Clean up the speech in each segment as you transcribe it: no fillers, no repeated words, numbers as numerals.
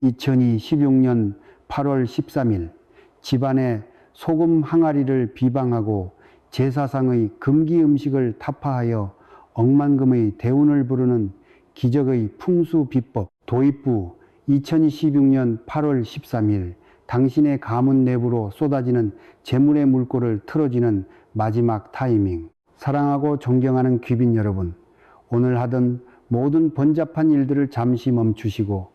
2026년 8월 13일 집안의 소금 항아리를 비방하고 제사상의 금기 음식을 타파하여 억만금의 대운을 부르는 기적의 풍수 비법 도입부 2026년 8월 13일 당신의 가문 내부로 쏟아지는 재물의 물꼬를 틀어지는 마지막 타이밍. 사랑하고 존경하는 귀빈 여러분, 오늘 하던 모든 번잡한 일들을 잠시 멈추시고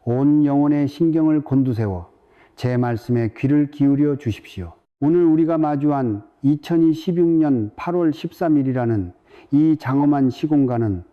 온 영혼의 신경을 곤두세워 제 말씀에 귀를 기울여 주십시오. 오늘 우리가 마주한 2026년 8월 13일이라는 이 장엄한 시공간은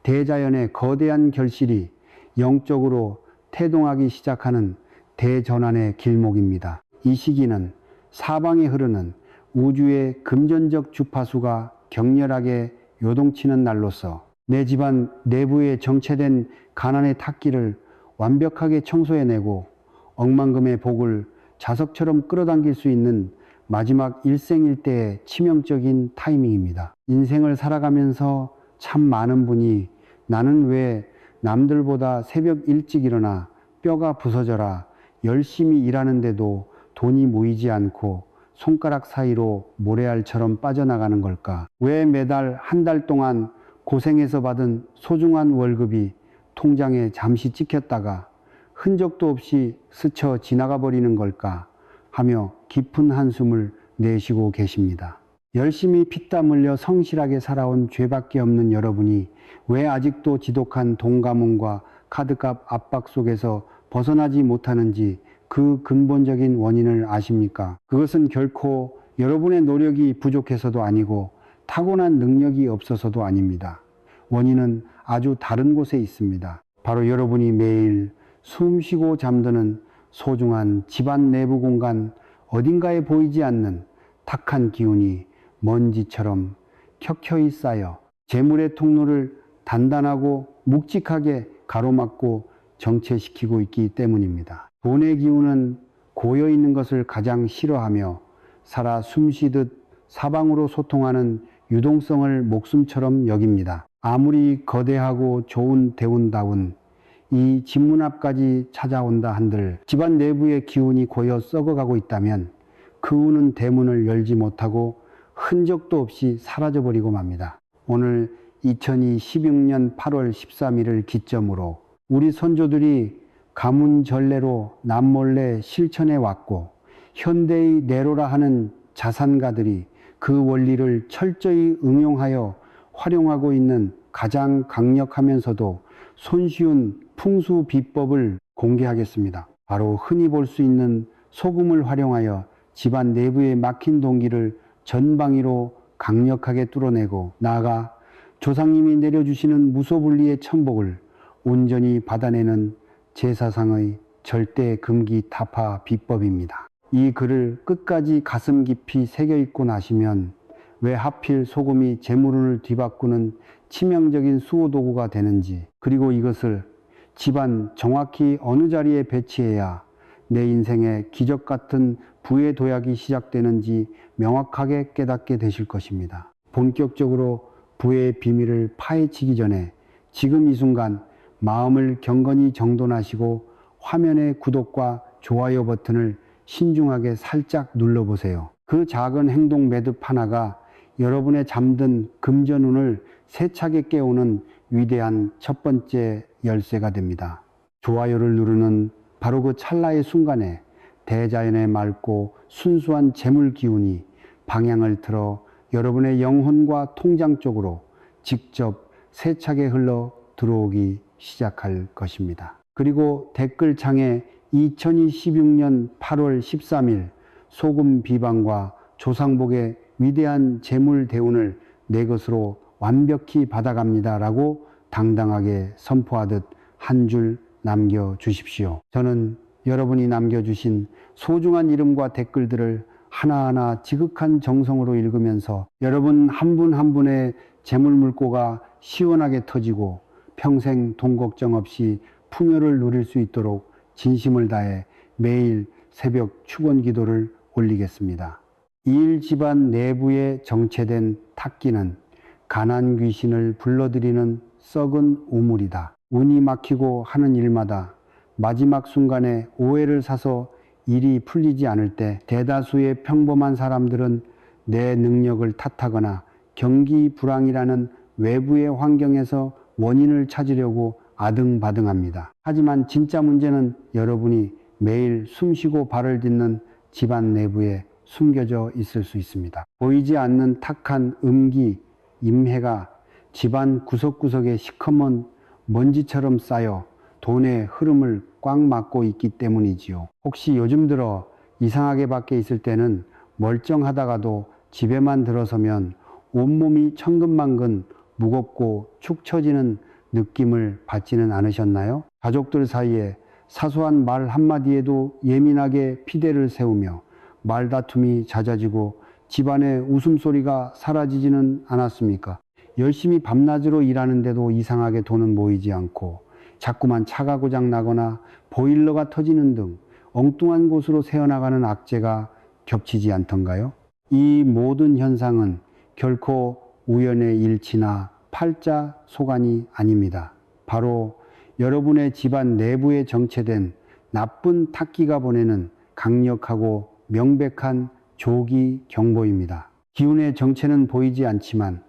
대자연의 거대한 결실이 영적으로 태동하기 시작하는 대전환의 길목입니다. 이 시기는 사방에 흐르는 우주의 금전적 주파수가 격렬하게 요동치는 날로서 내 집안 내부에 정체된 가난의 탁기를 완벽하게 청소해내고 억만금의 복을 자석처럼 끌어당길 수 있는 마지막 일생일대의 치명적인 타이밍입니다. 인생을 살아가면서 참 많은 분이 나는 왜 남들보다 새벽 일찍 일어나 뼈가 부서져라 열심히 일하는데도 돈이 모이지 않고 손가락 사이로 모래알처럼 빠져나가는 걸까? 왜 매달 한 달 동안 고생해서 받은 소중한 월급이 통장에 잠시 찍혔다가 흔적도 없이 스쳐 지나가 버리는 걸까 하며 깊은 한숨을 내쉬고 계십니다. 열심히 피땀 흘려 성실하게 살아온 죄밖에 없는 여러분이 왜 아직도 지독한 돈 가문과 카드값 압박 속에서 벗어나지 못하는지 그 근본적인 원인을 아십니까? 그것은 결코 여러분의 노력이 부족해서도 아니고 타고난 능력이 없어서도 아닙니다. 원인은 아주 다른 곳에 있습니다. 바로 여러분이 매일 숨 쉬고 잠드는 소중한 집안 내부 공간 어딘가에 보이지 않는 탁한 기운이 먼지처럼 켜켜이 쌓여 재물의 통로를 단단하고 묵직하게 가로막고 정체시키고 있기 때문입니다. 돈의 기운은 고여있는 것을 가장 싫어하며 살아 숨쉬듯 사방으로 소통하는 유동성을 목숨처럼 여깁니다. 아무리 거대하고 좋은 대운다운 이 집문 앞까지 찾아온다 한들 집안 내부의 기운이 고여 썩어가고 있다면 그 운은 대문을 열지 못하고 흔적도 없이 사라져버리고 맙니다. 오늘 2026년 8월 13일을 기점으로 우리 선조들이 가문전례로 남몰래 실천해 왔고 현대의 내로라 하는 자산가들이 그 원리를 철저히 응용하여 활용하고 있는 가장 강력하면서도 손쉬운 풍수 비법을 공개하겠습니다. 바로 흔히 볼 수 있는 소금을 활용하여 집안 내부에 막힌 동기를 전방위로 강력하게 뚫어내고 나아가 조상님이 내려주시는 무소불리의 천복을 온전히 받아내는 제사상의 절대 금기 타파 비법입니다. 이 글을 끝까지 가슴 깊이 새겨있고 나시면 왜 하필 소금이 재물운을 뒤바꾸는 치명적인 수호도구가 되는지, 그리고 이것을 집안 정확히 어느 자리에 배치해야 내 인생에 기적 같은 부의 도약이 시작되는지 명확하게 깨닫게 되실 것입니다. 본격적으로 부의 비밀을 파헤치기 전에 지금 이 순간 마음을 경건히 정돈하시고 화면의 구독과 좋아요 버튼을 신중하게 살짝 눌러보세요. 그 작은 행동 매듭 하나가 여러분의 잠든 금전운을 세차게 깨우는 위대한 첫 번째 열쇠가 됩니다. 좋아요를 누르는 바로 그 찰나의 순간에 대자연의 맑고 순수한 재물 기운이 방향을 틀어 여러분의 영혼과 통장 쪽으로 직접 세차게 흘러 들어오기 시작할 것입니다. 그리고 댓글창에 2026년 8월 13일 소금 비방과 조상복의 위대한 재물 대운을 내 것으로 완벽히 받아갑니다 라고 당당하게 선포하듯 한 줄 남겨주십시오. 저는 여러분이 남겨주신 소중한 이름과 댓글들을 하나하나 지극한 정성으로 읽으면서 여러분 한 분 한 분의 재물 물꼬가 시원하게 터지고 평생 돈 걱정 없이 풍요를 누릴 수 있도록 진심을 다해 매일 새벽 축원 기도를 올리겠습니다. 이일 집안 내부에 정체된 탁기는 가난 귀신을 불러들이는 썩은 우물이다. 운이 막히고 하는 일마다 마지막 순간에 오해를 사서 일이 풀리지 않을 때 대다수의 평범한 사람들은 내 능력을 탓하거나 경기 불황이라는 외부의 환경에서 원인을 찾으려고 아등바등합니다. 하지만 진짜 문제는 여러분이 매일 숨쉬고 발을 딛는 집안 내부에 숨겨져 있을 수 있습니다. 보이지 않는 탁한 음기, 임해가 집안 구석구석에 시커먼 먼지처럼 쌓여 돈의 흐름을 꽉 막고 있기 때문이지요. 혹시 요즘 들어 이상하게 밖에 있을 때는 멀쩡하다가도 집에만 들어서면 온몸이 천근만근 무겁고 축 처지는 느낌을 받지는 않으셨나요? 가족들 사이에 사소한 말 한마디에도 예민하게 피대를 세우며 말다툼이 잦아지고 집안의 웃음소리가 사라지지는 않았습니까? 열심히 밤낮으로 일하는데도 이상하게 돈은 모이지 않고 자꾸만 차가 고장 나거나 보일러가 터지는 등 엉뚱한 곳으로 새어나가는 악재가 겹치지 않던가요? 이 모든 현상은 결코 우연의 일치나 팔자소관이 아닙니다. 바로 여러분의 집안 내부에 정체된 나쁜 탁기가 보내는 강력하고 명백한 조기 경보입니다. 기운의 정체는 보이지 않지만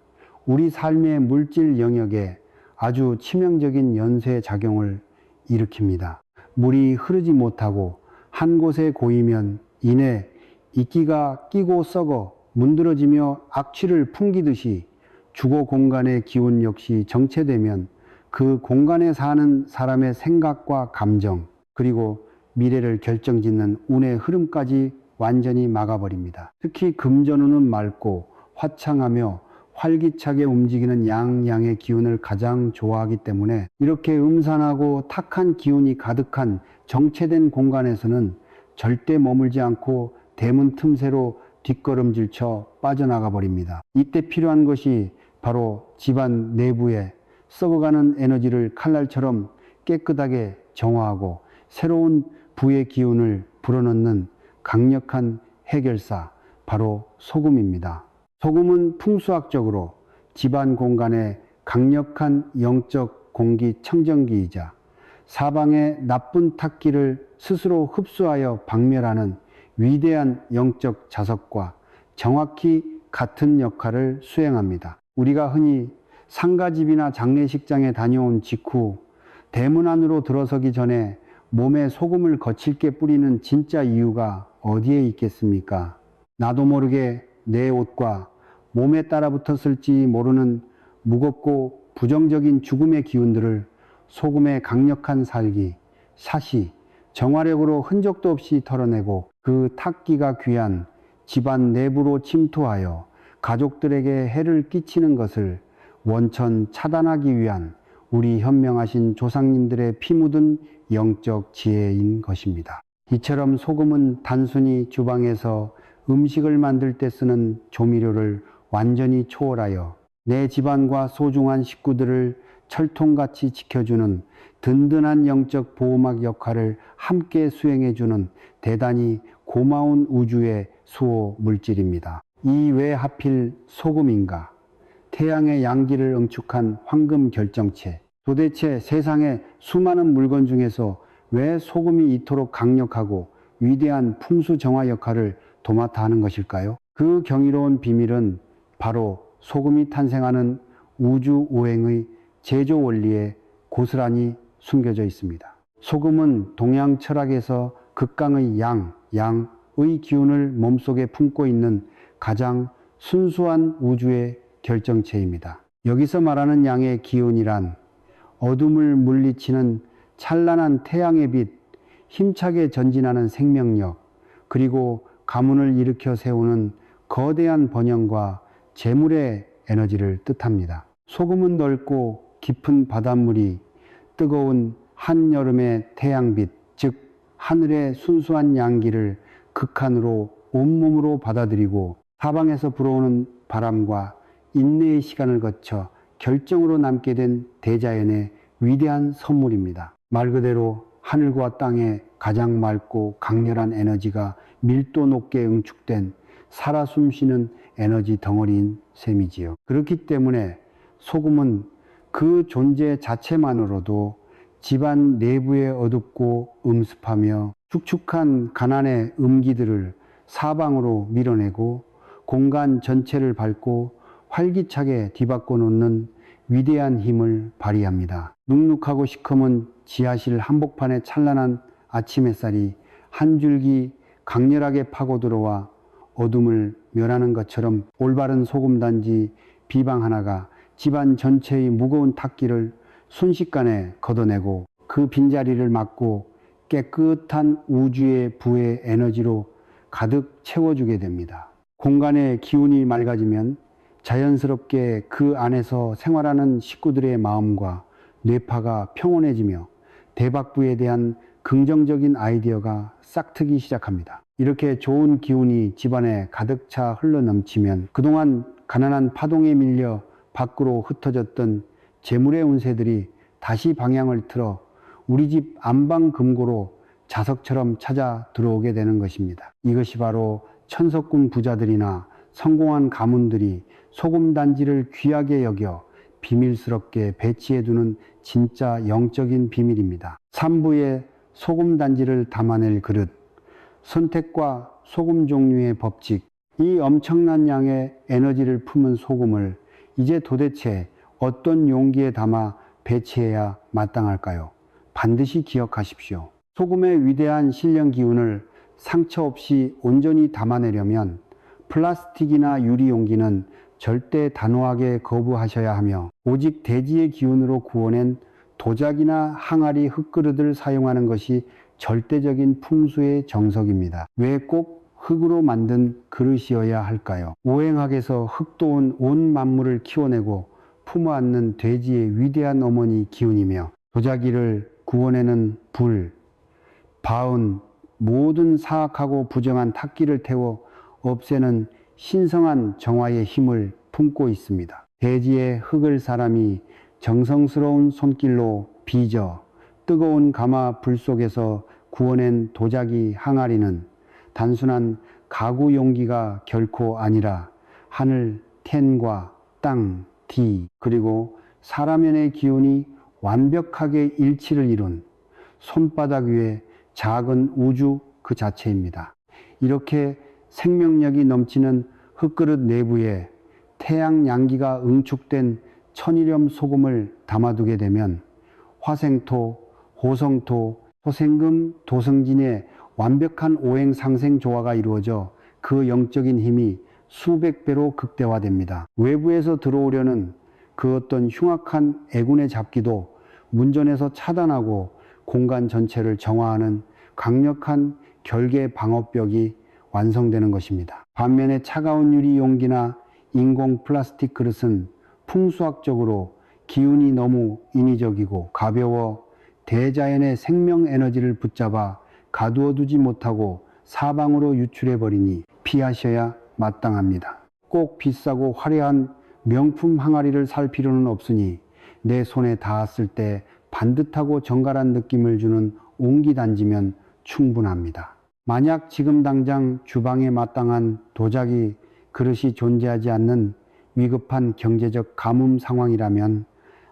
우리 삶의 물질 영역에 아주 치명적인 연쇄 작용을 일으킵니다. 물이 흐르지 못하고 한 곳에 고이면 이내 이끼가 끼고 썩어 문드러지며 악취를 풍기듯이 주거 공간의 기운 역시 정체되면 그 공간에 사는 사람의 생각과 감정, 그리고 미래를 결정짓는 운의 흐름까지 완전히 막아버립니다. 특히 금전운은 맑고 화창하며 활기차게 움직이는 양양의 기운을 가장 좋아하기 때문에 이렇게 음산하고 탁한 기운이 가득한 정체된 공간에서는 절대 머물지 않고 대문 틈새로 뒷걸음질쳐 빠져나가 버립니다. 이때 필요한 것이 바로 집안 내부에 썩어가는 에너지를 칼날처럼 깨끗하게 정화하고 새로운 부의 기운을 불어넣는 강력한 해결사, 바로 소금입니다. 소금은 풍수학적으로 집안 공간의 강력한 영적 공기 청정기이자 사방의 나쁜 탁기를 스스로 흡수하여 박멸하는 위대한 영적 자석과 정확히 같은 역할을 수행합니다. 우리가 흔히 상가집이나 장례식장에 다녀온 직후 대문 안으로 들어서기 전에 몸에 소금을 거칠게 뿌리는 진짜 이유가 어디에 있겠습니까? 나도 모르게 내 옷과 몸에 따라붙었을지 모르는 무겁고 부정적인 죽음의 기운들을 소금의 강력한 살기, 사시, 정화력으로 흔적도 없이 털어내고 그 탁기가 귀한 집안 내부로 침투하여 가족들에게 해를 끼치는 것을 원천 차단하기 위한 우리 현명하신 조상님들의 피 묻은 영적 지혜인 것입니다. 이처럼 소금은 단순히 주방에서 음식을 만들 때 쓰는 조미료를 완전히 초월하여 내 집안과 소중한 식구들을 철통같이 지켜주는 든든한 영적 보호막 역할을 함께 수행해주는 대단히 고마운 우주의 수호 물질입니다. 이 왜 하필 소금인가? 태양의 양기를 응축한 황금 결정체. 도대체 세상의 수많은 물건 중에서 왜 소금이 이토록 강력하고 위대한 풍수 정화 역할을 도맡아 하는 것일까요? 그 경이로운 비밀은 바로 소금이 탄생하는 우주 오행의 제조 원리에 고스란히 숨겨져 있습니다. 소금은 동양 철학에서 극강의 양의 기운을 몸속에 품고 있는 가장 순수한 우주의 결정체입니다. 여기서 말하는 양의 기운이란 어둠을 물리치는 찬란한 태양의 빛, 힘차게 전진하는 생명력, 그리고 가문을 일으켜 세우는 거대한 번영과 재물의 에너지를 뜻합니다. 소금은 넓고 깊은 바닷물이 뜨거운 한여름의 태양빛, 즉 하늘의 순수한 양기를 극한으로 온몸으로 받아들이고 사방에서 불어오는 바람과 인내의 시간을 거쳐 결정으로 남게 된 대자연의 위대한 선물입니다. 말 그대로 하늘과 땅에 가장 맑고 강렬한 에너지가 밀도 높게 응축된 살아 숨쉬는 에너지 덩어리인 셈이지요. 그렇기 때문에 소금은 그 존재 자체만으로도 집안 내부에 어둡고 음습하며 축축한 가난의 음기들을 사방으로 밀어내고 공간 전체를 밟고 활기차게 뒤바꿔 놓는 위대한 힘을 발휘합니다. 눅눅하고 시커먼 지하실 한복판에 찬란한 아침 햇살이 한 줄기 강렬하게 파고 들어와 어둠을 멸하는 것처럼 올바른 소금단지 비방 하나가 집안 전체의 무거운 탁기를 순식간에 걷어내고 그 빈자리를 막고 깨끗한 우주의 부의 에너지로 가득 채워주게 됩니다. 공간의 기운이 맑아지면 자연스럽게 그 안에서 생활하는 식구들의 마음과 뇌파가 평온해지며 대박부에 대한 긍정적인 아이디어가 싹트기 시작합니다. 이렇게 좋은 기운이 집안에 가득 차 흘러넘치면 그동안 가난한 파동에 밀려 밖으로 흩어졌던 재물의 운세들이 다시 방향을 틀어 우리 집 안방 금고로 자석처럼 찾아 들어오게 되는 것입니다. 이것이 바로 천석군 부자들이나 성공한 가문들이 소금단지를 귀하게 여겨 비밀스럽게 배치해두는 진짜 영적인 비밀입니다. 3부의 소금단지를 담아낼 그릇, 선택과 소금 종류의 법칙, 이 엄청난 양의 에너지를 품은 소금을 이제 도대체 어떤 용기에 담아 배치해야 마땅할까요? 반드시 기억하십시오. 소금의 위대한 신령 기운을 상처 없이 온전히 담아내려면 플라스틱이나 유리 용기는 절대 단호하게 거부하셔야 하며 오직 대지의 기운으로 구워낸 도자기나 항아리 흙그릇을 사용하는 것이 절대적인 풍수의 정석입니다. 왜 꼭 흙으로 만든 그릇이어야 할까요? 오행학에서 흙도운 온 만물을 키워내고 품어안는 돼지의 위대한 어머니 기운이며 도자기를 구워내는 불, 바운 모든 사악하고 부정한 탁기를 태워 없애는 신성한 정화의 힘을 품고 있습니다. 대지의 흙을 사람이 정성스러운 손길로 빚어 뜨거운 가마 불 속에서 구워낸 도자기 항아리는 단순한 가구 용기가 결코 아니라 하늘,天과 땅, 디, 그리고 사람연의 기운이 완벽하게 일치를 이룬 손바닥 위에 작은 우주 그 자체입니다. 이렇게 생명력이 넘치는 흙그릇 내부에 태양 양기가 응축된 천일염 소금을 담아두게 되면 화생토, 호성토, 토생금, 도성진의 완벽한 오행상생 조화가 이루어져 그 영적인 힘이 수백 배로 극대화됩니다. 외부에서 들어오려는 그 어떤 흉악한 애군의 잡기도 문전에서 차단하고 공간 전체를 정화하는 강력한 결계 방어벽이 완성되는 것입니다. 반면에 차가운 유리 용기나 인공 플라스틱 그릇은 풍수학적으로 기운이 너무 인위적이고 가벼워 대자연의 생명 에너지를 붙잡아 가두어 두지 못하고 사방으로 유출해 버리니 피하셔야 마땅합니다. 꼭 비싸고 화려한 명품 항아리를 살 필요는 없으니 내 손에 닿았을 때 반듯하고 정갈한 느낌을 주는 옹기단지면 충분합니다. 만약 지금 당장 주방에 마땅한 도자기 그릇이 존재하지 않는 위급한 경제적 가뭄 상황이라면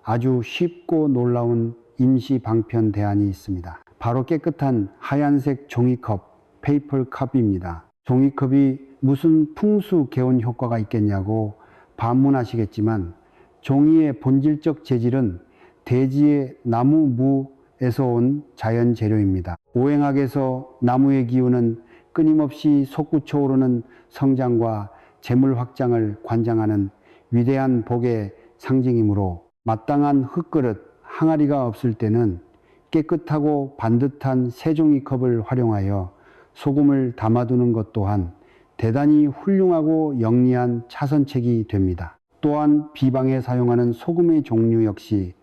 아주 쉽고 놀라운 임시 방편 대안이 있습니다. 바로 깨끗한 하얀색 종이컵, 페이퍼컵입니다. 종이컵이 무슨 풍수 개운 효과가 있겠냐고 반문하시겠지만 종이의 본질적 재질은 대지의 나무, 무에서 온 자연 재료입니다. 오행학에서 나무의 기운은 끊임없이 솟구쳐 오르는 성장과 재물 확장을 관장하는 위대한 복의 상징이므로 마땅한 흙그릇, 항아리가 없을 때는 깨끗하고 반듯한 새종이컵을 활용하여 소금을 담아두는 것 또한 대단히 훌륭하고 영리한 차선책이 됩니다. 또한 비방에 사용하는 소금의 종류 역시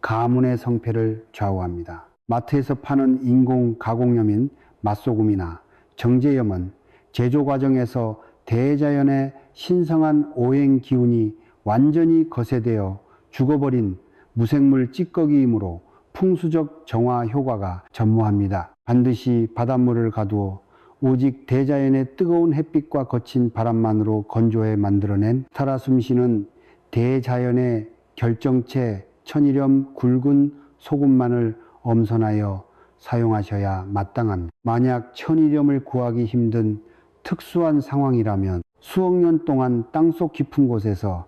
가문의 성패를 좌우합니다. 마트에서 파는 인공 가공염인 맛소금이나 정제염은 제조 과정에서 대자연의 신성한 오행 기운이 완전히 거세되어 죽어버린 무생물 찌꺼기이므로 풍수적 정화 효과가 전무합니다. 반드시 바닷물을 가두어 오직 대자연의 뜨거운 햇빛과 거친 바람만으로 건조해 만들어낸 살아 숨쉬는 대자연의 결정체 천일염 굵은 소금만을 엄선하여 사용하셔야 마땅합니다. 만약 천일염을 구하기 힘든 특수한 상황이라면 수억 년 동안 땅속 깊은 곳에서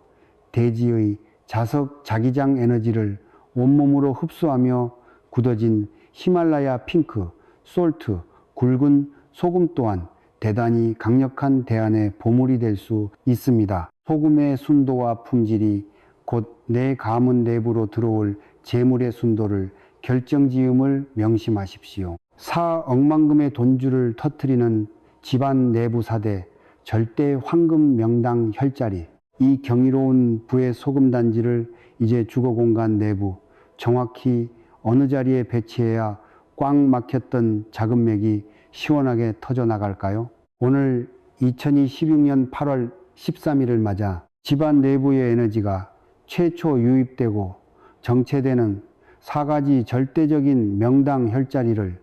대지의 자석 자기장 에너지를 온몸으로 흡수하며 굳어진 히말라야 핑크, 솔트, 굵은 소금 또한 대단히 강력한 대안의 보물이 될 수 있습니다. 소금의 순도와 품질이 곧 내 가문 내부로 들어올 재물의 순도를 결정지음을 명심하십시오. 4억만금의 돈줄을 터뜨리는 집안 내부 사대 절대 황금 명당 혈자리. 이 경이로운 부의 소금 단지를 이제 주거 공간 내부 정확히 어느 자리에 배치해야 꽉 막혔던 작은 맥이 시원하게 터져 나갈까요? 오늘 2026년 8월 13일을 맞아 집안 내부의 에너지가 최초 유입되고 정체되는 4가지 절대적인 명당 혈자리를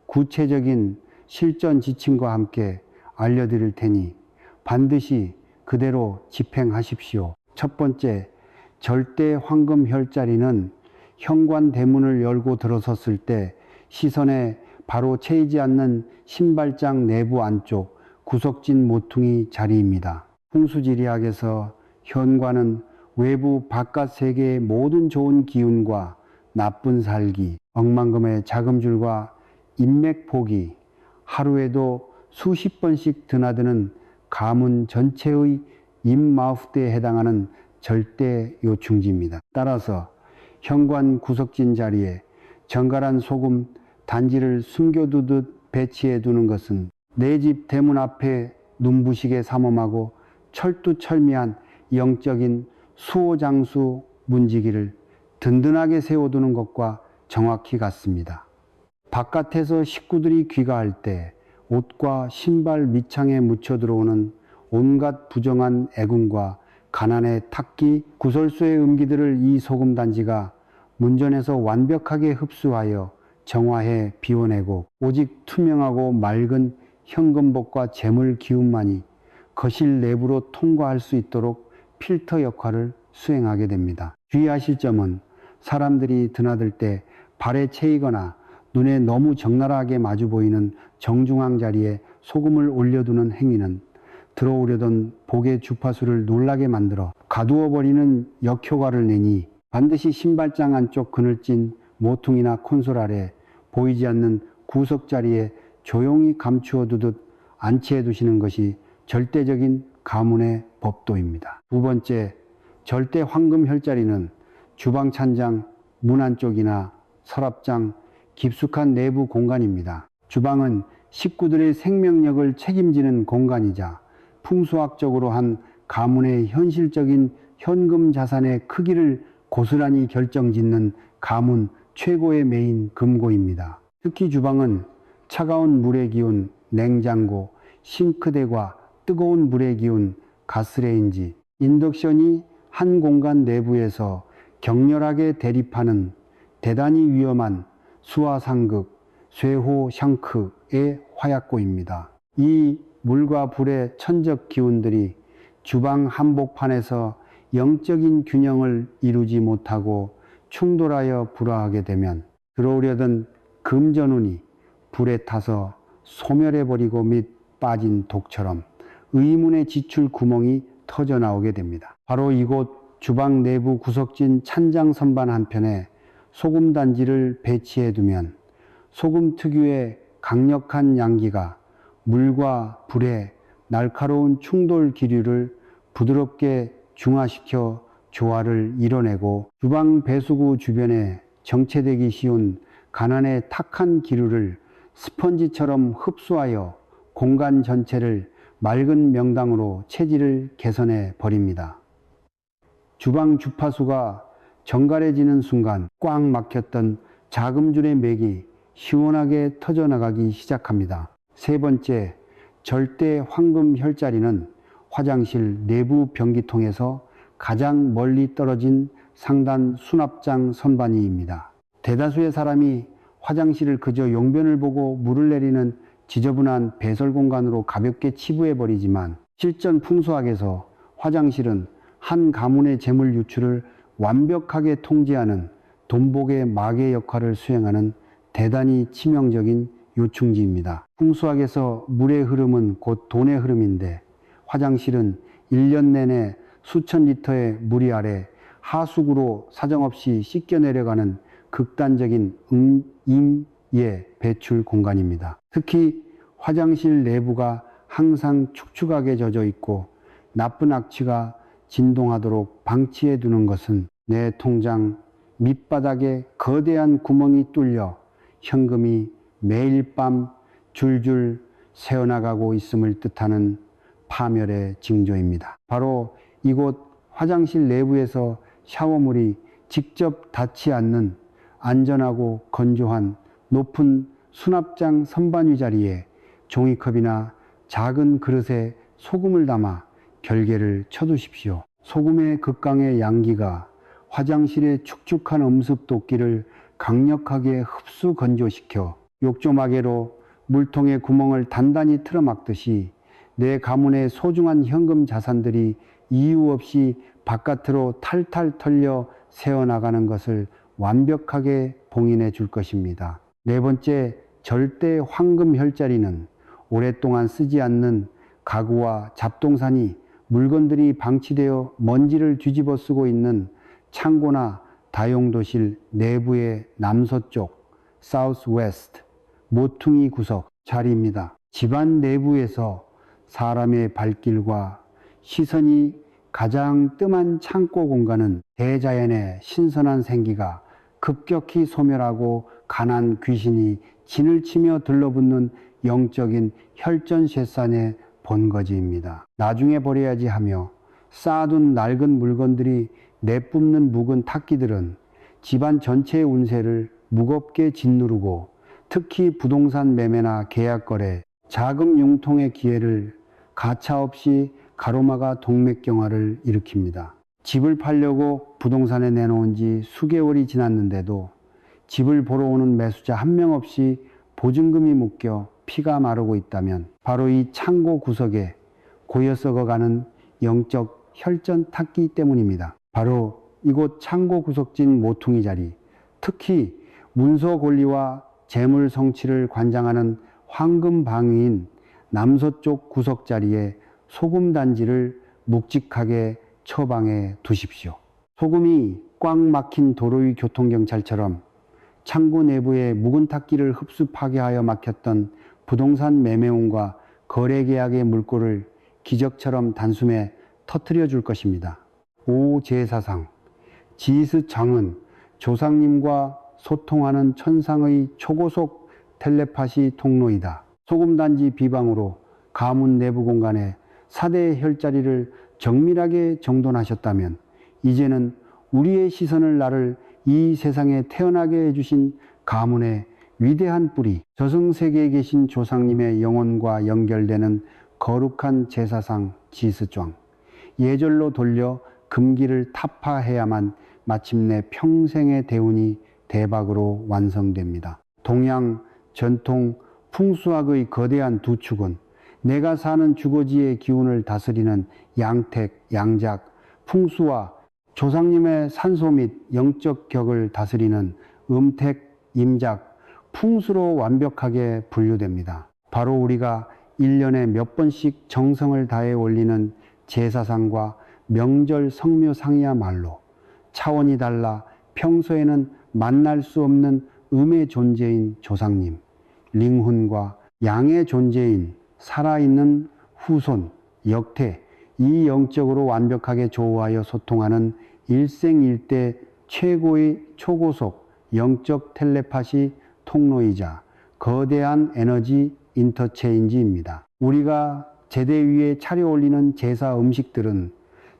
구체적인 실전 지침과 함께 알려드릴 테니 반드시 그대로 집행하십시오. 첫 번째, 절대 황금 혈자리는 현관 대문을 열고 들어섰을 때 시선에 바로 채이지 않는 신발장 내부 안쪽 구석진 모퉁이 자리입니다. 풍수지리학에서 현관은 외부 바깥 세계의 모든 좋은 기운과 나쁜 살기, 억만금의 자금줄과 인맥포기, 하루에도 수십 번씩 드나드는 가문 전체의 임마후대에 해당하는 절대 요충지입니다. 따라서 현관 구석진 자리에 정갈한 소금 단지를 숨겨두듯 배치해 두는 것은 내 집 대문 앞에 눈부시게 삼엄하고 철두철미한 영적인 수호장수 문지기를 든든하게 세워두는 것과 정확히 같습니다. 바깥에서 식구들이 귀가할 때 옷과 신발 밑창에 묻혀 들어오는 온갖 부정한 애군과 가난의 탁기, 구설수의 음기들을 이 소금단지가 문전에서 완벽하게 흡수하여 정화해 비워내고 오직 투명하고 맑은 현금복과 재물 기운만이 거실 내부로 통과할 수 있도록 필터 역할을 수행하게 됩니다. 주의하실 점은 사람들이 드나들 때 발에 채이거나 눈에 너무 적나라하게 마주 보이는 정중앙 자리에 소금을 올려두는 행위는 들어오려던 복의 주파수를 놀라게 만들어 가두어버리는 역효과를 내니 반드시 신발장 안쪽 그늘진 모퉁이나 콘솔 아래 보이지 않는 구석 자리에 조용히 감추어 두듯 안치해 두시는 것이 절대적인 가문의 법도입니다. 두 번째, 절대 황금 혈자리는 주방 찬장, 문 안쪽이나 서랍장, 깊숙한 내부 공간입니다. 주방은 식구들의 생명력을 책임지는 공간이자 풍수학적으로 한 가문의 현실적인 현금 자산의 크기를 고스란히 결정짓는 가문 최고의 메인 금고입니다. 특히 주방은 차가운 물의 기운 냉장고, 싱크대과 뜨거운 물의 기운 가스레인지, 인덕션이 한 공간 내부에서 격렬하게 대립하는 대단히 위험한 수화상극, 쇠호샹크의 화약고입니다. 이 물과 불의 천적 기운들이 주방 한복판에서 영적인 균형을 이루지 못하고 충돌하여 불화하게 되면 들어오려던 금전운이 불에 타서 소멸해버리고 및 빠진 독처럼 의문의 지출 구멍이 터져 나오게 됩니다. 바로 이곳 주방 내부 구석진 찬장 선반 한편에 소금 단지를 배치해 두면 소금 특유의 강력한 양기가 물과 불의 날카로운 충돌 기류를 부드럽게 중화시켜 조화를 이뤄내고 주방 배수구 주변에 정체되기 쉬운 가난의 탁한 기류를 스펀지처럼 흡수하여 공간 전체를 맑은 명당으로 체질을 개선해 버립니다. 주방 주파수가 정갈해지는 순간 꽉 막혔던 자금줄의 맥이 시원하게 터져나가기 시작합니다. 세 번째, 절대 황금 혈자리는 화장실 내부 변기통에서 가장 멀리 떨어진 상단 수납장 선반위입니다. 대다수의 사람이 화장실을 그저 용변을 보고 물을 내리는 지저분한 배설 공간으로 가볍게 치부해버리지만 실전 풍수학에서 화장실은 한 가문의 재물 유출을 완벽하게 통제하는 돈복의 마개 역할을 수행하는 대단히 치명적인 요충지입니다. 풍수학에서 물의 흐름은 곧 돈의 흐름인데 화장실은 1년 내내 수천 리터의 물이 아래 하수구로 사정없이 씻겨 내려가는 극단적인 임의 배출 공간입니다. 특히 화장실 내부가 항상 축축하게 젖어 있고 나쁜 악취가 진동하도록 방치해 두는 것은 내 통장 밑바닥에 거대한 구멍이 뚫려 현금이 매일 밤 줄줄 새어나가고 있음을 뜻하는 파멸의 징조입니다. 바로 이곳 화장실 내부에서 샤워물이 직접 닿지 않는 안전하고 건조한 높은 수납장 선반 위자리에 종이컵이나 작은 그릇에 소금을 담아 결계를 쳐두십시오. 소금의 극강의 양기가 화장실의 축축한 음습 도끼를 강력하게 흡수 건조시켜 욕조마개로 물통의 구멍을 단단히 틀어막듯이 내 가문의 소중한 현금 자산들이 이유 없이 바깥으로 탈탈 털려 새어나가는 것을 완벽하게 봉인해 줄 것입니다. 네 번째, 절대 황금 혈자리는 오랫동안 쓰지 않는 가구와 잡동사니 물건들이 방치되어 먼지를 뒤집어 쓰고 있는 창고나 다용도실 내부의 남서쪽 (Southwest) 모퉁이 구석 자리입니다. 집안 내부에서 사람의 발길과 시선이 가장 뜸한 창고 공간은 대자연의 신선한 생기가 급격히 소멸하고 가난 귀신이 진을 치며 들러붙는 영적인 혈전쇠산의 본거지입니다. 나중에 버려야지 하며 쌓아둔 낡은 물건들이 내뿜는 묵은 탁기들은 집안 전체의 운세를 무겁게 짓누르고 특히 부동산 매매나 계약거래, 자금 융통의 기회를 가차없이 가로막아 동맥경화를 일으킵니다. 집을 팔려고 부동산에 내놓은 지 수개월이 지났는데도 집을 보러 오는 매수자 한 명 없이 보증금이 묶여 피가 마르고 있다면 바로 이 창고 구석에 고여 썩어가는 영적 혈전 탁기 때문입니다. 바로 이곳 창고 구석진 모퉁이 자리, 특히 문서 권리와 재물 성취를 관장하는 황금 방위인 남서쪽 구석 자리에 소금 단지를 묵직하게 처방해 두십시오. 소금이 꽉 막힌 도로 위 교통경찰처럼 창고 내부의 묵은 탁기를 흡수 파괴하여 막혔던 부동산 매매운과 거래계약의 물꼬를 기적처럼 단숨에 터뜨려 줄 것입니다. 오 제사상, 지스정은 조상님과 소통하는 천상의 초고속 텔레파시 통로이다. 소금단지 비방으로 가문 내부 공간에 4대의 혈자리를 정밀하게 정돈하셨다면 이제는 우리의 시선을 나를 이 세상에 태어나게 해주신 가문의 위대한 뿌리, 저승세계에 계신 조상님의 영혼과 연결되는 거룩한 제사상 지스정, 예절로 돌려 금기를 타파해야만 마침내 평생의 대운이 대박으로 완성됩니다. 동양 전통 풍수학의 거대한 두 축은 내가 사는 주거지의 기운을 다스리는 양택, 양작, 풍수와 조상님의 산소 및 영적 격을 다스리는 음택, 임작, 풍수로 완벽하게 분류됩니다. 바로 우리가 1년에 몇 번씩 정성을 다해 올리는 제사상과 명절 성묘상이야말로 차원이 달라 평소에는 만날 수 없는 음의 존재인 조상님, 링훈과 양의 존재인 살아있는 후손, 역태, 이 영적으로 완벽하게 조화하여 소통하는 일생일대 최고의 초고속 영적 텔레파시 통로이자 거대한 에너지 인터체인지입니다. 우리가 제대 위에 차려 올리는 제사 음식들은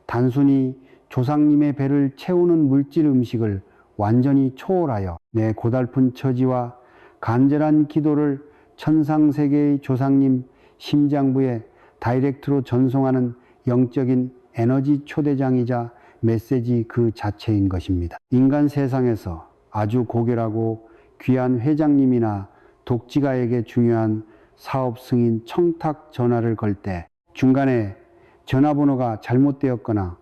단순히 조상님의 배를 채우는 물질 음식을 완전히 초월하여 내 고달픈 처지와 간절한 기도를 천상세계의 조상님 심장부에 다이렉트로 전송하는 영적인 에너지 초대장이자 메시지 그 자체인 것입니다. 인간 세상에서 아주 고결하고 귀한 회장님이나 독지가에게 중요한 사업 승인 청탁 전화를 걸 때 중간에 전화번호가 잘못되었거나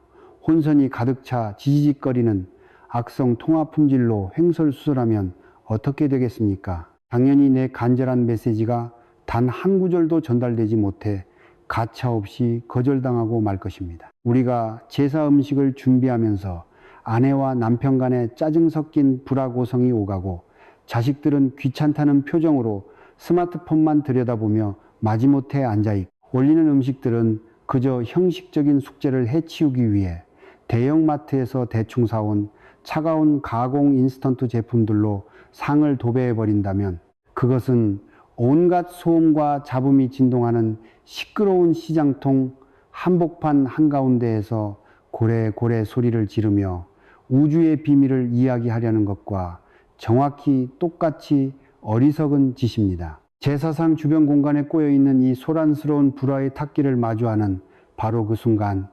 혼선이 가득 차 지지직거리는 악성 통화 품질로 횡설수설하면 어떻게 되겠습니까? 당연히 내 간절한 메시지가 단 한 구절도 전달되지 못해 가차없이 거절당하고 말 것입니다. 우리가 제사 음식을 준비하면서 아내와 남편 간에 짜증 섞인 불화고성이 오가고 자식들은 귀찮다는 표정으로 스마트폰만 들여다보며 마지못해 앉아있고 올리는 음식들은 그저 형식적인 숙제를 해치우기 위해 대형마트에서 대충 사온 차가운 가공 인스턴트 제품들로 상을 도배해버린다면 그것은 온갖 소음과 잡음이 진동하는 시끄러운 시장통 한복판 한가운데에서 고래고래 소리를 지르며 우주의 비밀을 이야기하려는 것과 정확히 똑같이 어리석은 짓입니다. 제사상 주변 공간에 꼬여있는 이 소란스러운 불화의 탁기를 마주하는 바로 그 순간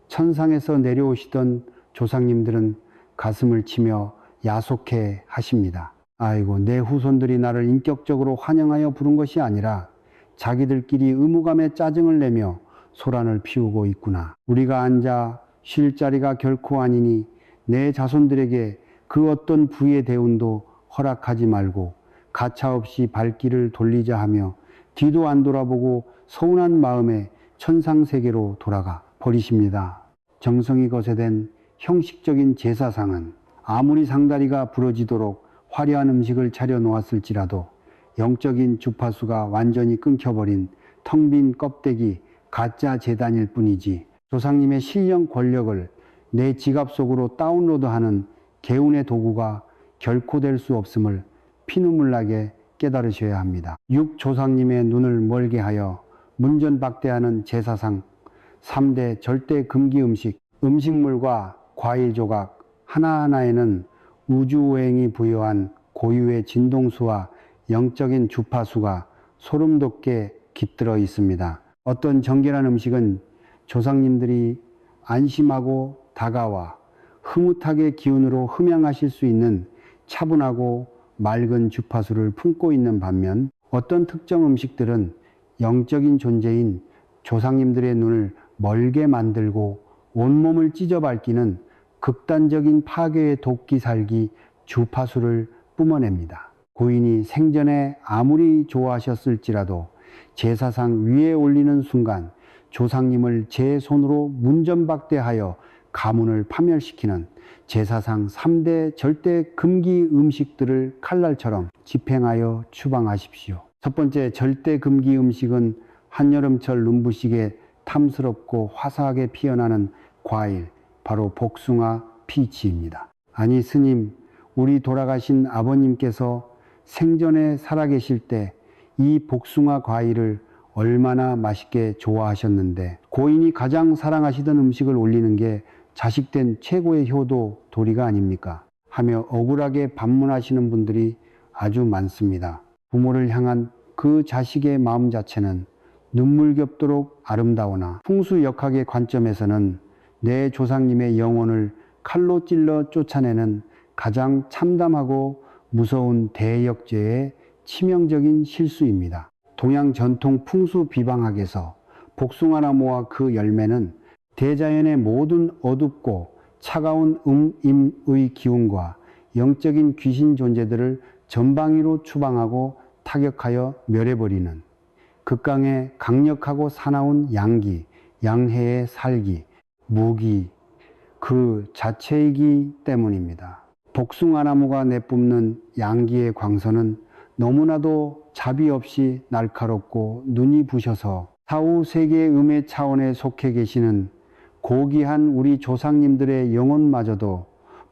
천상에서 내려오시던 조상님들은 가슴을 치며 야속해 하십니다. 아이고, 내 후손들이 나를 인격적으로 환영하여 부른 것이 아니라 자기들끼리 의무감에 짜증을 내며 소란을 피우고 있구나. 우리가 앉아 쉴 자리가 결코 아니니 내 자손들에게 그 어떤 부의 대운도 허락하지 말고 가차없이 발길을 돌리자 하며 뒤도 안 돌아보고 서운한 마음에 천상세계로 돌아가 버리십니다. 정성이 거세된 형식적인 제사상은 아무리 상다리가 부러지도록 화려한 음식을 차려 놓았을지라도 영적인 주파수가 완전히 끊겨버린 텅 빈 껍데기 가짜 제단일 뿐이지 조상님의 신령 권력을 내 지갑 속으로 다운로드하는 개운의 도구가 결코 될 수 없음을 피눈물 나게 깨달으셔야 합니다. 육 조상님의 눈을 멀게 하여 문전박대하는 제사상 3대 절대 금기 음식, 음식물과 과일 조각 하나하나에는 우주오행이 부여한 고유의 진동수와 영적인 주파수가 소름돋게 깃들어 있습니다. 어떤 정결한 음식은 조상님들이 안심하고 다가와 흐뭇하게 기운으로 흠양하실 수 있는 차분하고 맑은 주파수를 품고 있는 반면 어떤 특정 음식들은 영적인 존재인 조상님들의 눈을 멀게 만들고 온몸을 찢어밟기는 극단적인 파괴의 도끼 살기 주파수를 뿜어냅니다. 고인이 생전에 아무리 좋아하셨을지라도 제사상 위에 올리는 순간 조상님을 제 손으로 문전박대하여 가문을 파멸시키는 제사상 3대 절대 금기 음식들을 칼날처럼 집행하여 추방하십시오. 첫 번째 절대 금기 음식은 한여름철 눈부시게 탐스럽고 화사하게 피어나는 과일, 바로 복숭아, 피치입니다. 아니 스님, 우리 돌아가신 아버님께서 생전에 살아계실 때 이 복숭아 과일을 얼마나 맛있게 좋아하셨는데 고인이 가장 사랑하시던 음식을 올리는 게 자식된 최고의 효도 도리가 아닙니까? 하며 억울하게 반문하시는 분들이 아주 많습니다. 부모를 향한 그 자식의 마음 자체는 눈물겹도록 아름다우나 풍수역학의 관점에서는 내 조상님의 영혼을 칼로 찔러 쫓아내는 가장 참담하고 무서운 대역죄의 치명적인 실수입니다. 동양 전통 풍수 비방학에서 복숭아나무와 그 열매는 대자연의 모든 어둡고 차가운 음임의 기운과 영적인 귀신 존재들을 전방위로 추방하고 타격하여 멸해버리는 극강의 강력하고 사나운 양기, 양해의 살기, 무기 그 자체이기 때문입니다. 복숭아나무가 내뿜는 양기의 광선은 너무나도 자비 없이 날카롭고 눈이 부셔서 사후 세계의 음의 차원에 속해 계시는 고귀한 우리 조상님들의 영혼마저도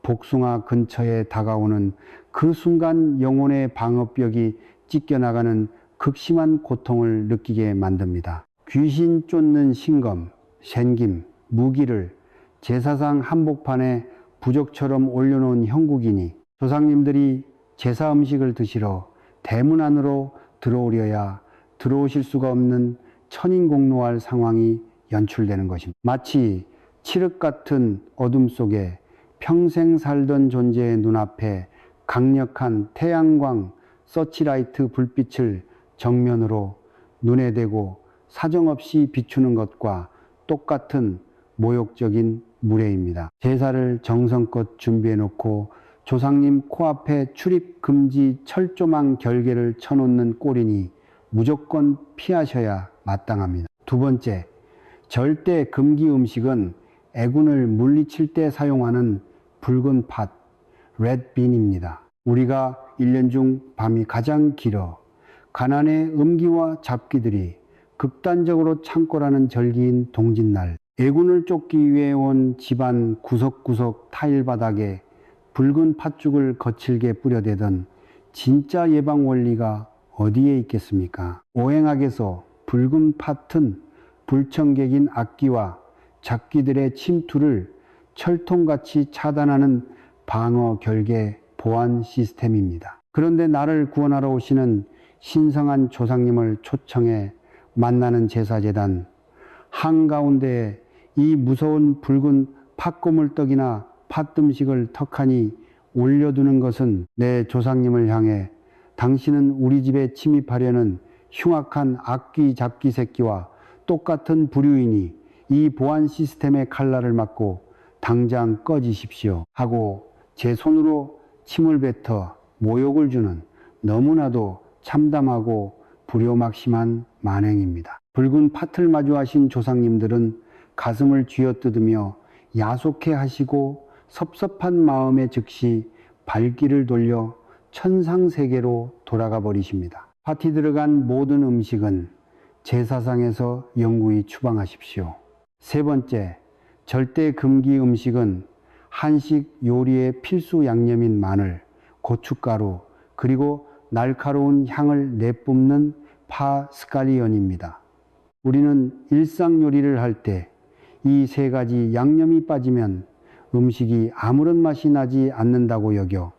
복숭아 근처에 다가오는 그 순간 영혼의 방어벽이 찢겨나가는 극심한 고통을 느끼게 만듭니다. 귀신 쫓는 신검, 쉔김, 무기를 제사상 한복판에 부적처럼 올려놓은 형국이니 조상님들이 제사 음식을 드시러 대문 안으로 들어오려야 들어오실 수가 없는 천인공노할 상황이 연출되는 것입니다. 마치 칠흑 같은 어둠 속에 평생 살던 존재의 눈앞에 강력한 태양광 서치라이트 불빛을 정면으로 눈에 대고 사정없이 비추는 것과 똑같은 모욕적인 무례입니다. 제사를 정성껏 준비해 놓고 조상님 코앞에 출입 금지 철조망 결계를 쳐놓는 꼴이니 무조건 피하셔야 마땅합니다. 두 번째, 절대 금기 음식은 애군을 물리칠 때 사용하는 붉은 팥, 레드빈입니다. 우리가 1년 중 밤이 가장 길어 가난의 음기와 잡기들이 극단적으로 창궐하는 절기인 동짓날, 애군을 쫓기 위해 온 집안 구석구석 타일 바닥에 붉은 팥죽을 거칠게 뿌려대던 진짜 예방 원리가 어디에 있겠습니까? 오행학에서 붉은 팥은 불청객인 악기와 잡기들의 침투를 철통같이 차단하는 방어 결계 보안 시스템입니다. 그런데 나를 구원하러 오시는 신성한 조상님을 초청해 만나는 제사재단 한가운데에 이 무서운 붉은 팥고물떡이나 팥음식을 턱하니 올려두는 것은 내 조상님을 향해 당신은 우리 집에 침입하려는 흉악한 악귀 잡기 새끼와 똑같은 부류이니 이 보안 시스템의 칼날을 맞고 당장 꺼지십시오 하고 제 손으로 침을 뱉어 모욕을 주는 너무나도 참담하고 불효막심한 만행입니다. 붉은 팥을 마주하신 조상님들은 가슴을 쥐어뜯으며 야속해 하시고 섭섭한 마음에 즉시 발길을 돌려 천상세계로 돌아가 버리십니다. 팥이 들어간 모든 음식은 제사상에서 영구히 추방하십시오. 세 번째, 절대 금기 음식은 한식 요리의 필수 양념인 마늘, 고춧가루, 그리고 날카로운 향을 내뿜는 파스칼리언입니다. 우리는 일상 요리를 할 때 이 세 가지 양념이 빠지면 음식이 아무런 맛이 나지 않는다고 여겨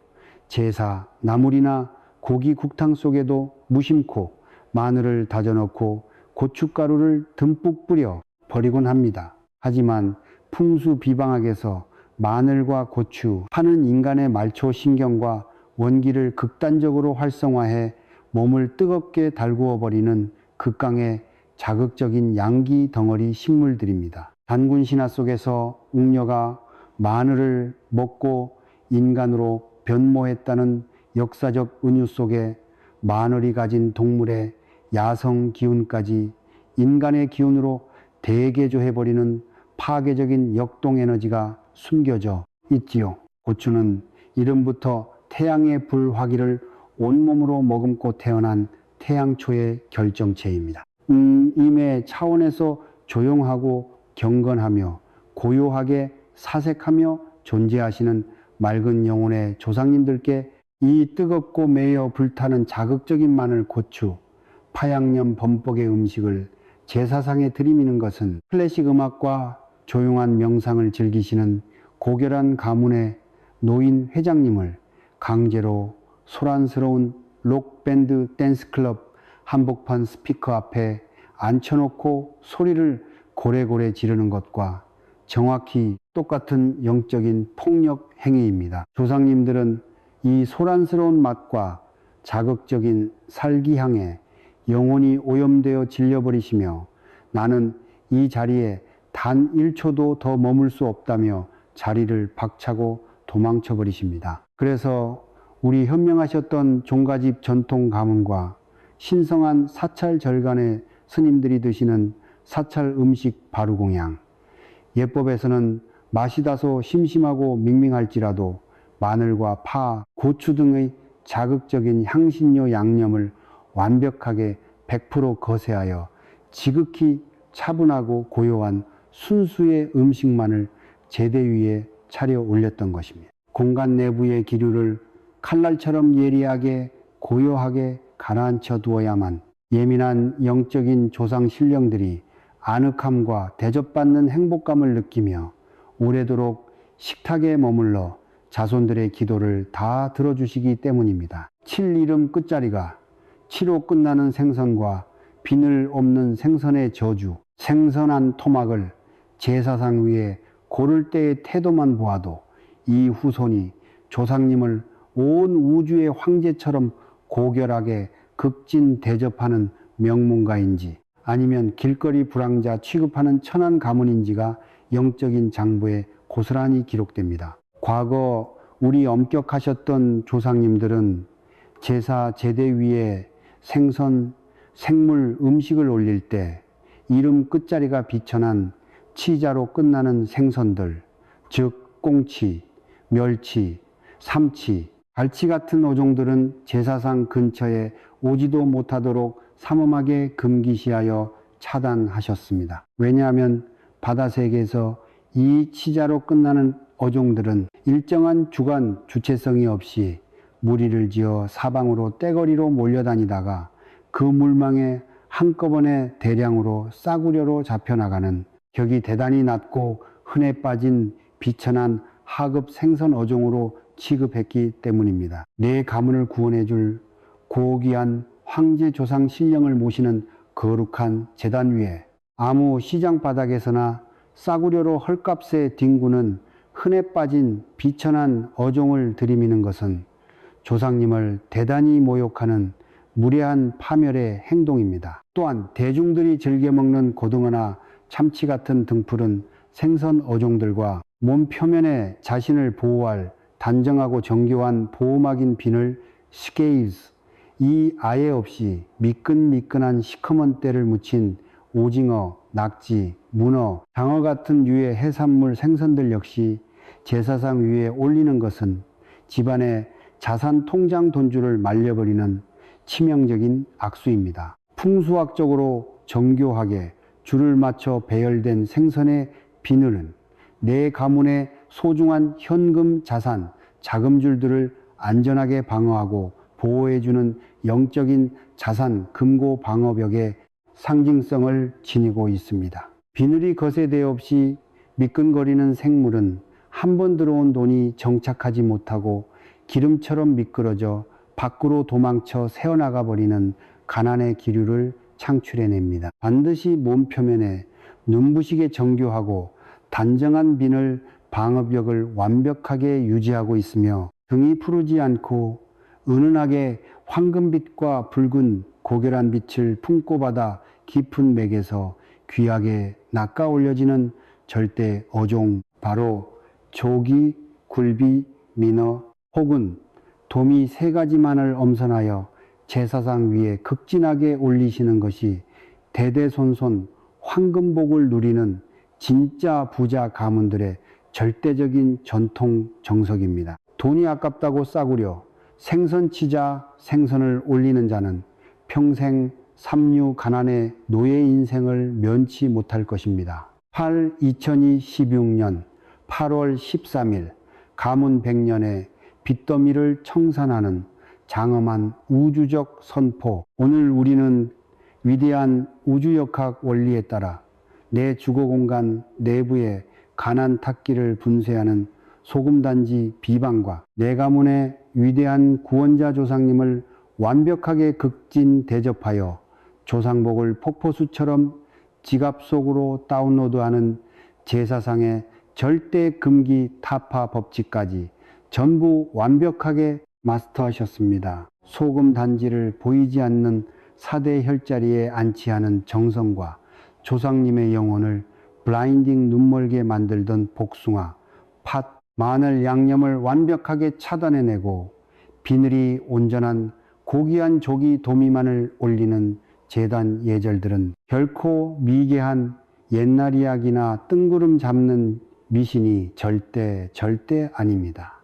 제사, 나물이나 고기 국탕 속에도 무심코 마늘을 다져 넣고 고춧가루를 듬뿍 뿌려 버리곤 합니다. 하지만 풍수비방학에서 마늘과 고추, 파는 인간의 말초 신경과 원기를 극단적으로 활성화해 몸을 뜨겁게 달구어 버리는 극강의 자극적인 양기 덩어리 식물들입니다. 단군 신화 속에서 웅녀가 마늘을 먹고 인간으로 변모했다는 역사적 은유 속에 마늘이 가진 동물의 야성 기운까지 인간의 기운으로 대개조해버리는 파괴적인 역동 에너지가 숨겨져 있지요. 고추는 이름부터 태양의 불화기를 온몸으로 머금고 태어난 태양초의 결정체입니다. 임의 차원에서 조용하고 경건하며 고요하게 사색하며 존재하시는 맑은 영혼의 조상님들께 이 뜨겁고 매여 불타는 자극적인 마늘, 고추, 파양념 범벅의 음식을 제사상에 들이미는 것은 클래식 음악과 조용한 명상을 즐기시는 고결한 가문의 노인 회장님을 강제로 소란스러운 록밴드 댄스클럽 한복판 스피커 앞에 앉혀놓고 소리를 고래고래 지르는 것과 정확히 똑같은 영적인 폭력 행위입니다. 조상님들은 이 소란스러운 맛과 자극적인 살기향에 영혼이 오염되어 질려버리시며 나는 이 자리에 단 1초도 더 머물 수 없다며 자리를 박차고 도망쳐 버리십니다. 그래서 우리 현명하셨던 종가집 전통 가문과 신성한 사찰 절간의 스님들이 드시는 사찰 음식 바루공양, 예법에서는 맛이 다소 심심하고 밍밍할지라도 마늘과 파, 고추 등의 자극적인 향신료 양념을 완벽하게 100% 거세하여 지극히 차분하고 고요한 순수의 음식만을 제대 위에 차려 올렸던 것입니다. 공간 내부의 기류를 칼날처럼 예리하게 고요하게 가라앉혀 두어야만 예민한 영적인 조상 신령들이 아늑함과 대접받는 행복감을 느끼며 오래도록 식탁에 머물러 자손들의 기도를 다 들어주시기 때문입니다. 7이름 끝자리가 7호 끝나는 생선과 비늘 없는 생선의 저주, 생선한 토막을 제사상 위에 고를 때의 태도만 보아도 이 후손이 조상님을 온 우주의 황제처럼 고결하게 극진 대접하는 명문가인지 아니면 길거리 불황자 취급하는 천한 가문인지가 영적인 장부에 고스란히 기록됩니다. 과거 우리 엄격하셨던 조상님들은 제사 제대 위에 생선, 생물, 음식을 올릴 때 이름 끝자리가 비천한 치자로 끝나는 생선들, 즉 꽁치, 멸치, 삼치, 갈치 같은 어종들은 제사상 근처에 오지도 못하도록 삼엄하게 금기시하여 차단하셨습니다. 왜냐하면 바다 세계에서 이 치자로 끝나는 어종들은 일정한 주간 주체성이 없이 무리를 지어 사방으로 떼거리로 몰려다니다가 그 물망에 한꺼번에 대량으로 싸구려로 잡혀나가는 격이 대단히 낮고 흔해 빠진 비천한 하급 생선 어종으로 취급했기 때문입니다. 내 가문을 구원해줄 고귀한 황제 조상 신령을 모시는 거룩한 제단 위에 아무 시장 바닥에서나 싸구려로 헐값에 뒹구는 흔해 빠진 비천한 어종을 들이미는 것은 조상님을 대단히 모욕하는 무례한 파멸의 행동입니다. 또한 대중들이 즐겨 먹는 고등어나 참치 같은 등푸른 생선 어종들과 몸 표면에 자신을 보호할 단정하고 정교한 보호막인 비늘 스케일스, 이 아예 없이 미끈미끈한 시커먼 때를 묻힌 오징어, 낙지, 문어, 장어 같은 유의 해산물 생선들 역시 제사상 위에 올리는 것은 집안의 자산 통장 돈줄을 말려버리는 치명적인 악수입니다. 풍수학적으로 정교하게 줄을 맞춰 배열된 생선의 비늘은 내 가문의 소중한 현금 자산, 자금줄들을 안전하게 방어하고 보호해주는 영적인 자산 금고 방어벽의 상징성을 지니고 있습니다. 비늘이 거세대 없이 미끈거리는 생물은 한 번 들어온 돈이 정착하지 못하고 기름처럼 미끄러져 밖으로 도망쳐 새어나가 버리는 가난의 기류를 창출해냅니다. 반드시 몸 표면에 눈부시게 정교하고 단정한 비늘 방어벽을 완벽하게 유지하고 있으며 등이 푸르지 않고 은은하게 황금빛과 붉은 고결한 빛을 품고 받아 깊은 맥에서 귀하게 낚아 올려지는 절대 어종, 바로 조기, 굴비, 민어 혹은 도미 세 가지만을 엄선하여 제사상 위에 극진하게 올리시는 것이 대대손손 황금복을 누리는 진짜 부자 가문들의 절대적인 전통 정석입니다. 돈이 아깝다고 싸구려 생선치자 생선을 올리는 자는 평생 삼류 가난의 노예 인생을 면치 못할 것입니다. 2016년 8월 13일 가문 100년에 빚더미를 청산하는 장엄한 우주적 선포. 오늘 우리는 위대한 우주역학 원리에 따라 내 주거공간 내부에 가난 탁기를 분쇄하는 소금단지 비방과 내 가문의 위대한 구원자 조상님을 완벽하게 극진 대접하여 조상복을 폭포수처럼 지갑 속으로 다운로드하는 제사상의 절대 금기 타파 법칙까지 전부 완벽하게 마스터하셨습니다. 소금 단지를 보이지 않는 사대 혈자리에 안치하는 정성과 조상님의 영혼을 블라인딩 눈멀게 만들던 복숭아, 팥, 마늘, 양념을 완벽하게 차단해내고 비늘이 온전한 고귀한 조기 도미만을 올리는 제단 예절들은 결코 미개한 옛날 이야기나 뜬구름 잡는 미신이 절대 아닙니다.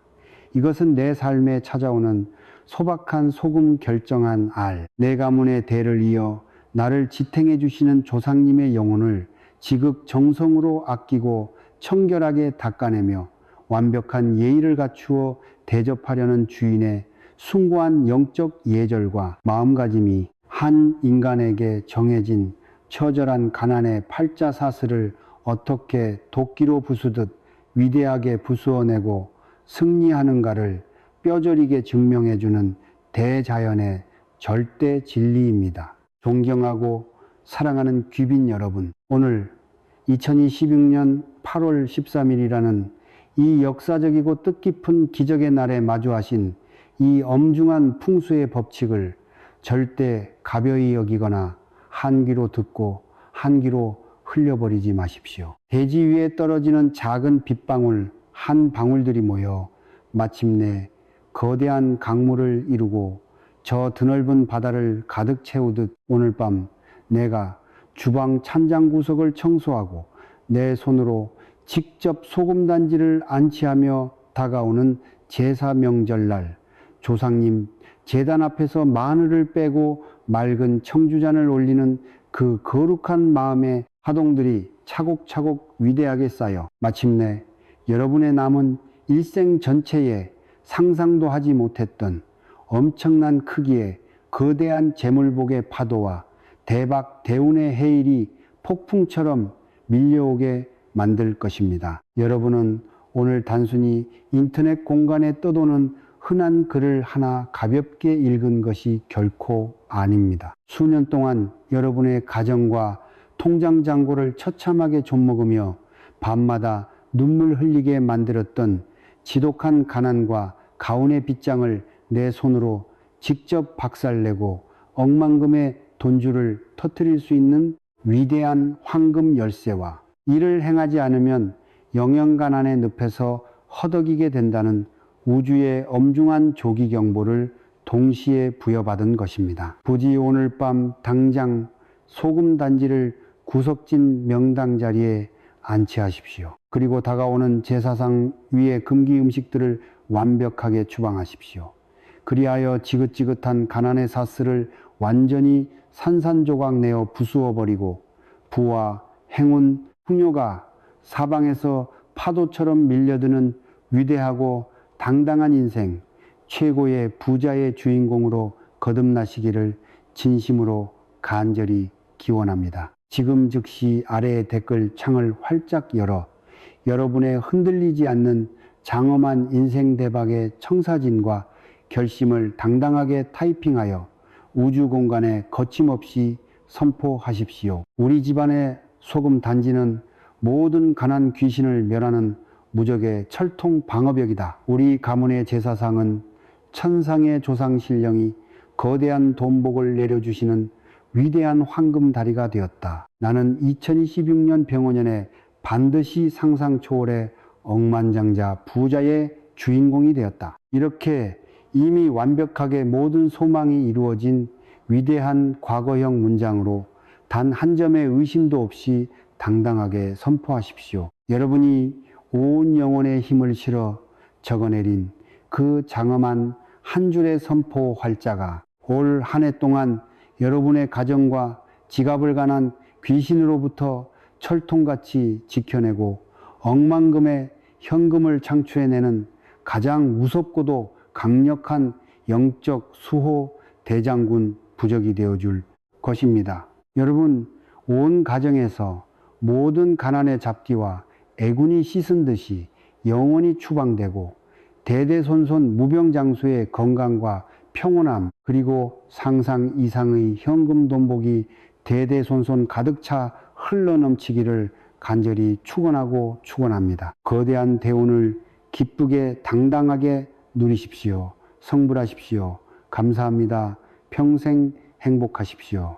이것은 내 삶에 찾아오는 소박한 소금 결정한 알, 내 가문의 대를 이어 나를 지탱해 주시는 조상님의 영혼을 지극 정성으로 아끼고 청결하게 닦아내며 완벽한 예의를 갖추어 대접하려는 주인의 숭고한 영적 예절과 마음가짐이 한 인간에게 정해진 처절한 가난의 팔자사슬을 어떻게 도끼로 부수듯 위대하게 부수어내고 승리하는가를 뼈저리게 증명해주는 대자연의 절대 진리입니다. 존경하고 사랑하는 귀빈 여러분, 오늘 2026년 8월 13일이라는 이 역사적이고 뜻깊은 기적의 날에 마주하신 이 엄중한 풍수의 법칙을 절대 가벼이 여기거나 한 귀로 듣고 한 귀로 흘려버리지 마십시오. 대지 위에 떨어지는 작은 빗방울 한 방울들이 모여 마침내 거대한 강물을 이루고 저 드넓은 바다를 가득 채우듯 오늘 밤 내가 주방 찬장 구석을 청소하고 내 손으로 직접 소금단지를 안치하며 다가오는 제사 명절날 조상님 제단 앞에서 마늘을 빼고 맑은 청주잔을 올리는 그 거룩한 마음의 화동들이 차곡차곡 위대하게 쌓여 마침내 여러분의 남은 일생 전체에 상상도 하지 못했던 엄청난 크기의 거대한 재물복의 파도와 대박 대운의 해일이 폭풍처럼 밀려오게 만들 것입니다. 여러분은 오늘 단순히 인터넷 공간에 떠도는 흔한 글을 하나 가볍게 읽은 것이 결코 아닙니다. 수년 동안 여러분의 가정과 통장 잔고를 처참하게 좀먹으며 밤마다 눈물 흘리게 만들었던 지독한 가난과 가훈의 빗장을 내 손으로 직접 박살내고 억만금의 돈줄을 터뜨릴 수 있는 위대한 황금 열쇠와 이를 행하지 않으면 영영가난의 늪에서 허덕이게 된다는 우주의 엄중한 조기 경보를 동시에 부여받은 것입니다. 부디 오늘 밤 당장 소금 단지를 구석진 명당 자리에 안치하십시오. 그리고 다가오는 제사상 위의 금기 음식들을 완벽하게 추방하십시오. 그리하여 지긋지긋한 가난의 사슬을 완전히 산산조각 내어 부수어버리고 부와 행운, 풍요가 사방에서 파도처럼 밀려드는 위대하고 당당한 인생, 최고의 부자의 주인공으로 거듭나시기를 진심으로 간절히 기원합니다. 지금 즉시 아래의 댓글 창을 활짝 열어 여러분의 흔들리지 않는 장엄한 인생 대박의 청사진과 결심을 당당하게 타이핑하여 우주 공간에 거침없이 선포하십시오. 우리 집안의 소금 단지는 모든 가난 귀신을 멸하는 무적의 철통 방어벽이다. 우리 가문의 제사상은 천상의 조상 신령이 거대한 돈복을 내려주시는 위대한 황금 다리가 되었다. 나는 2026년 병원년에 반드시 상상 초월의 억만장자 부자의 주인공이 되었다. 이렇게 이미 완벽하게 모든 소망이 이루어진 위대한 과거형 문장으로 단 한 점의 의심도 없이 당당하게 선포하십시오. 여러분이 온 영혼의 힘을 실어 적어내린 그 장엄한 한 줄의 선포 활자가 올 한 해 동안 여러분의 가정과 지갑을 가난 귀신으로부터 철통같이 지켜내고 억만금의 현금을 창출해내는 가장 무섭고도 강력한 영적 수호 대장군 부적이 되어줄 것입니다. 여러분, 온 가정에서 모든 가난의 잡기와 애군이 씻은 듯이 영원히 추방되고 대대손손 무병장수의 건강과 평온함 그리고 상상 이상의 현금 돈복이 대대손손 가득 차 흘러넘치기를 간절히 축원하고 축원합니다. 거대한 대운을 기쁘게 당당하게 누리십시오. 성불하십시오. 감사합니다. 평생 행복하십시오.